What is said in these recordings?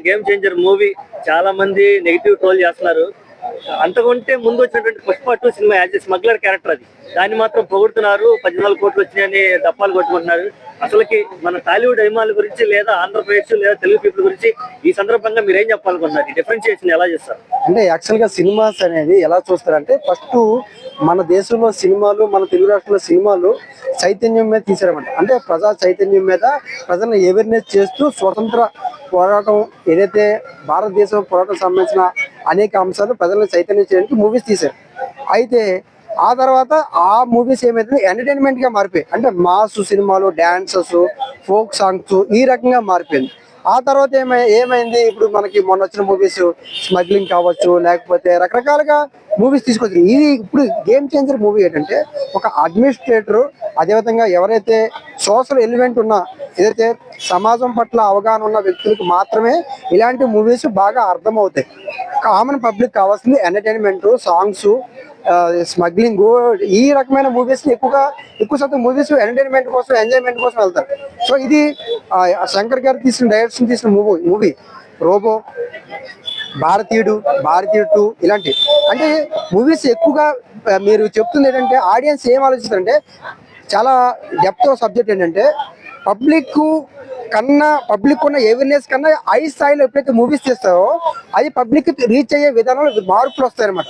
Game changer movie చాలా మంది negative troll చేస్తున్నారు. అంతకుంటే ముందు వచ్చినటువంటి Pushpa 2 cinema as a smuggler character అది. దాన్ని మాత్రం పొగుడుతున్నారు. 14 కోట్లు వచ్చినాయని దప్పాలు కొట్టుకుంటున్నారు. అసలుకి మన టాలీవుడ్ అభిమానుల గురించి లేదా ఆంధ్రప్రదేశ్ లేదా తెలుగు పీపుల్ గురించి ఈ సందర్భంగా మీరు ఏం చెప్పాలనుకుంటున్నారు? ఈ డిఫరెన్షియేషన్ ఎలా చేస్తారు? అంటే యాక్చువల్ గా సినిమాస్ అనేది ఎలా చూస్తారంటే ఫస్ట్ మన దేశంలో సినిమాలు, మన తెలుగు రాష్ట్రంలో సినిమాలు చైతన్యం మీద తీసారన్నమాట. అంటే ప్రజా చైతన్యం మీద ప్రజలను అవేర్నెస్ చేస్తూ స్వతంత్ర పోరాటం ఏదైతే భారతదేశం పోరాటం సంబంధించిన అనేక అంశాలు ప్రజలను చైతన్యం చేయడానికి మూవీస్ తీశారు. అయితే ఆ తర్వాత ఆ మూవీస్ ఏమైతే ఎంటర్టైన్మెంట్ గా మారిపోయాయి. అంటే మాస్ సినిమాలు, డాన్సెస్, ఫోక్ సాంగ్స్ ఈ రకంగా మారిపోయింది. ఆ తర్వాత ఏమైంది, ఇప్పుడు మనకి మొన్న వచ్చిన మూవీస్ స్మగ్లింగ్ కావచ్చు, లేకపోతే రకరకాలుగా మూవీస్ తీసుకొచ్చింది. ఇది ఇప్పుడు గేమ్ చేంజర్ మూవీ ఏంటంటే ఒక అడ్మినిస్ట్రేటర్, అదేవిధంగా ఎవరైతే సోషల్ ఎలిమెంట్ ఉన్న, ఏదైతే సమాజం పట్ల అవగాహన ఉన్న వ్యక్తులకు మాత్రమే ఇలాంటి మూవీస్ బాగా అర్థమవుతాయి. కామన్ పబ్లిక్ కావాల్సింది ఎంటర్టైన్మెంట్, సాంగ్స్, స్మగ్లింగ్, ఈ రకమైన మూవీస్ ఎక్కువ శాతం మూవీస్ ఎంటర్టైన్మెంట్ కోసం, ఎంజాయ్మెంట్ కోసం వెళ్తారు. సో ఇది శంకర్ గారు డైరెక్షన్ తీసిన మూవీ రోబో, భారతీయుడు 2 ఇలాంటి అంటే మూవీస్ ఎక్కువగా మీరు చెప్తుంది ఏంటంటే ఆడియన్స్ ఏం ఆలోచిస్తారంటే చాలా డెప్త్ సబ్జెక్ట్ ఏంటంటే పబ్లిక్ ఉన్న అవేర్నెస్ కన్నా హై స్థాయిలో ఎప్పుడైతే మూవీస్ చేస్తారో అది పబ్లిక్ రీచ్ అయ్యే విధానంలో మార్పులు వస్తాయి అనమాట.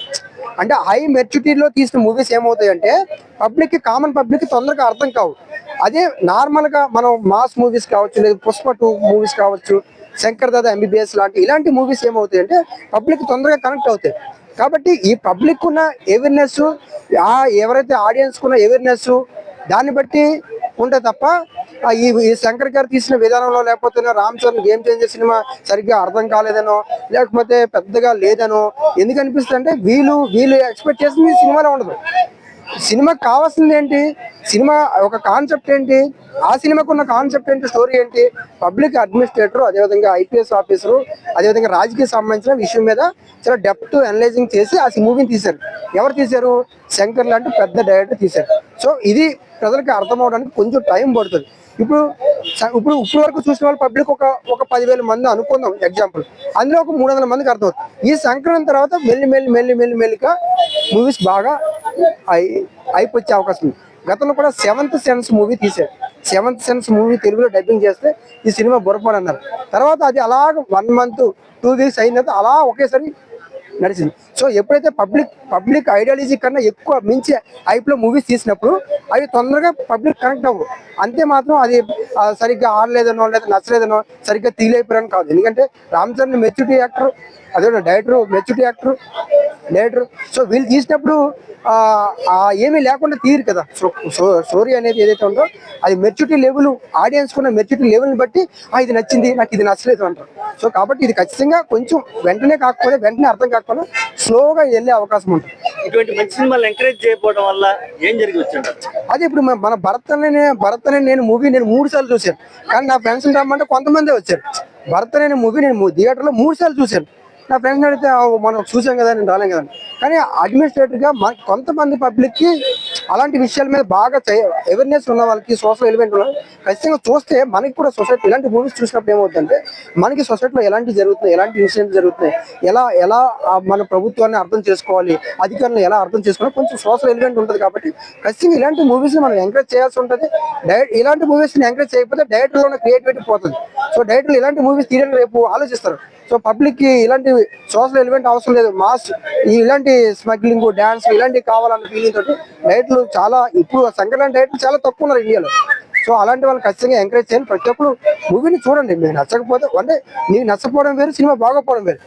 అంటే హై మెచ్యూరిటీలో తీసిన మూవీస్ ఏమవుతాయంటే కామన్ పబ్లిక్ తొందరగా అర్థం కావు. అదే నార్మల్ గా మనం మాస్ మూవీస్ కావచ్చు, లేదా పుష్ప 2 మూవీస్ కావచ్చు, శంకర్ దాదా MBBS లాంటి ఇలాంటి మూవీస్ ఏమవుతాయంటే పబ్లిక్ తొందరగా కనెక్ట్ అవుతాయి. కాబట్టి ఈ పబ్లిక్ ఉన్న అవేర్నెస్, ఎవరైతే ఆడియన్స్ ఉన్న అవేర్నెస్ దాన్ని బట్టి ఉంటే తప్ప ఈ శంకర్ గారు తీసిన విధానంలో, లేకపోతే Ram Charan game changer cinema సరిగ్గా అర్థం కాలేదనో, లేకపోతే పెద్దగా లేదనో ఎందుకు అనిపిస్తుంది అంటే వీళ్ళు ఎక్స్పెక్ట్ చేసింది సినిమాలో ఉండదు. సినిమాకి కావాల్సింది ఏంటి, సినిమా ఒక కాన్సెప్ట్ ఏంటి, ఆ సినిమాకు ఉన్న కాన్సెప్ట్ ఏంటి, స్టోరీ ఏంటి, పబ్లిక్ అడ్మినిస్ట్రేటర్, అదేవిధంగా IPS ఆఫీసరు, అదేవిధంగా రాజకీయ సంబంధించిన విషయం మీద చాలా డెప్త్ అనలైజింగ్ చేసి ఆ మూవీని తీశారు. ఎవరు తీశారు? శంకర్ లాంటి పెద్ద డైరెక్టర్ తీశారు. సో ఇది ప్రజలకు అర్థం అవడానికి కొంచెం టైం పడుతుంది. ఇప్పుడు వరకు చూసిన వాళ్ళు పబ్లిక్ ఒక 10,000 మంది అనుకుందాం ఎగ్జాంపుల్, అందులో ఒక 300 మందికి అర్థమవుతుంది. ఈ సంక్రాంతి తర్వాత మెల్లిగా మూవీస్ బాగా అయిపోచ్చే అవకాశం ఉంది. గతంలో కూడా 7th సెన్స్ మూవీ తీశారు. 7th సెన్స్ మూవీ తెలుగులో డబ్బింగ్ చేస్తే ఈ సినిమా బుర్రపాడు అన్నారు. తర్వాత అది అలాగ 1 month 2 weeks అయిన తర్వాత అలా ఒకేసారి నడిచింది. సో ఎప్పుడైతే పబ్లిక్ ఐడియాలజీ కన్నా ఎక్కువ మించి హైప్లో మూవీస్ తీసినప్పుడు అవి తొందరగా పబ్లిక్ కనెక్ట్ అవ్వు. అంతే మాత్రం అది సరిగ్గా ఆడలేదనో, లేదా నచ్చలేదనో, సరిగ్గా తీలైపోయారని కాదు. ఎందుకంటే రామ్ చరణ్ మెచ్యూరిటీ యాక్టర్, అదే director maturity actor, director. So వీళ్ళు తీసినప్పుడు ఏమీ లేకుండా తీరు కదా. స్టోరీ అనేది ఏదైతే ఉందో అది మెచ్యూరిటీ లెవెల్, ఆడియన్స్ కున్న మెచ్యూరిటీ లెవెల్ని బట్టి ఇది నచ్చింది, నాకు ఇది నచ్చలేదు అంటారు. సో కాబట్టి ఇది ఖచ్చితంగా కొంచెం వెంటనే అర్థం కాకపోతే స్లోగా వెళ్ళే అవకాశం ఉంటుంది. ఇటువంటి మంచి సినిమాలు ఎంకరేజ్ చేయకపోవడం వల్ల ఏం జరిగి వచ్చింది? అదే ఇప్పుడు మన భరత్ అనే నేను మూవీ 3 సార్లు చూశాను. కానీ నా ఫ్రెండ్స్ రమ్మంటే కొంతమందే వచ్చారు. భరత్ అనే మూవీ నేను థియేటర్లో 3 సార్లు చూశాను. నా ఫ్రెండ్స్ అడిగితే మనం చూసాం కదా, నేను రాలేం కదా. కానీ అడ్మినిస్ట్రేటివ్గా కొంతమంది పబ్లిక్కి అలాంటి విషయాల మీద బాగా అవేర్నెస్ ఉన్న వాళ్ళకి, సోషల్ ఎలిమెంట్ ఉన్న ఖచ్చితంగా చూస్తే మనకి కూడా సొసైటీ ఇలాంటి మూవీస్ చూసినప్పుడు ఏమవుతుందంటే మనకి సొసైటీలో ఎలాంటి జరుగుతున్నాయి, ఎలాంటి ఇన్సిడెంట్స్ జరుగుతున్నాయి, ఎలా మన ప్రభుత్వాన్ని అర్థం చేసుకోవాలి, అధికారులను ఎలా అర్థం చేసుకోవాలి, కొంచెం సోషల్ ఎలిమెంట్ ఉంటుంది. కాబట్టి ఖచ్చితంగా ఇలాంటి మూవీస్ని మనం ఎంకరేజ్ చేయాల్సి ఉంటుంది. ఇలాంటి మూవీస్ని ఎంకరేజ్ చేయకపోతే డైరెక్టర్లో ఉన్న క్రియేటివిటీ పోతుంది. సో డైరెక్టర్లు ఇలాంటి మూవీస్ తీయడానికి రేపు ఆలోచిస్తారు. సో పబ్లిక్కి ఇలాంటి సోషల్ ఎలిమెంట్ అవసరం లేదు, మాస్ ఇలాంటి స్మగ్లింగ్, డాన్స్ ఇలాంటివి కావాలన్న ఫీలింగ్ తోటి డైరెక్టర్లు చాలా, ఇప్పుడు సంక్రాంతి డైరెక్టర్లు చాలా తక్కువ ఉన్నారు ఇండియాలో. సో అలాంటి వాళ్ళు ఖచ్చితంగా ఎంకరేజ్ చేయండి. ప్రతి ఒక్కరు మూవీని చూడండి. మీకు నచ్చకపోతే అంటే నీకు నచ్చకపోవడం వేరు, సినిమా బాగోపోవడం వేరు.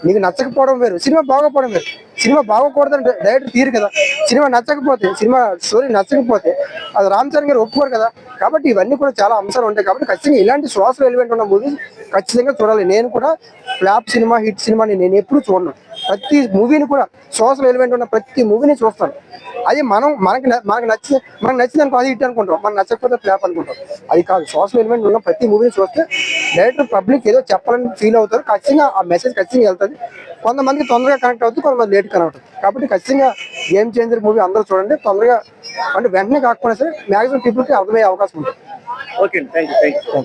నీకు నచ్చకపోవడం వేరు, సినిమా బాగోపోవడం వేరు. సినిమా బాగోకూడదని డైరెక్టర్ తీరు కదా. సినిమా నచ్చకపోతే, సినిమా స్టోరీ నచ్చకపోతే అది రామ్ చరణ్ గారు ఒప్పుకోరు కదా. కాబట్టి ఇవన్నీ కూడా చాలా అంశాలు ఉంటాయి. కాబట్టి ఖచ్చితంగా ఇలాంటి సోషల్ ఎలిమెంట్ ఉన్న మూవీస్ ఖచ్చితంగా చూడాలి. నేను కూడా ఫ్లాప్ సినిమా, హిట్ సినిమాని నేను ఎప్పుడు చూడను. ప్రతి మూవీని కూడా సోషల్ ఎలిమెంట్ ఉన్న ప్రతి మూవీని చూస్తాను. అది మనకు నచ్చింది అనుకో అది హిట్ అనుకుంటాం, మనకు నచ్చకపోతే ఫ్లాప్ అనుకుంటాం. అది కాదు, సోషల్ ఎలిమెంట్ ఉన్న ప్రతి మూవీని చూస్తే డైరెక్టర్ పబ్లిక్ ఏదో చెప్పాలని ఫీల్ అవుతారు. ఖచ్చితంగా ఆ మెసేజ్ ఖచ్చితంగా వెళ్తుంది. కొంతమందికి తొందరగా కనెక్ట్ అవుతుంది, కొంతమంది లేట్ కనెక్ట్ అవుతుంది. కాబట్టి ఖచ్చితంగా గేమ్ చేంజర్ మూవీ అందరూ చూడండి. తొందరగా అంటే వెంటనే కాకపోయినా సరే మ్యాక్సిమం పీపుల్కి అర్థమయ్యే అవకాశం ఉంటుంది. Okay, thank you.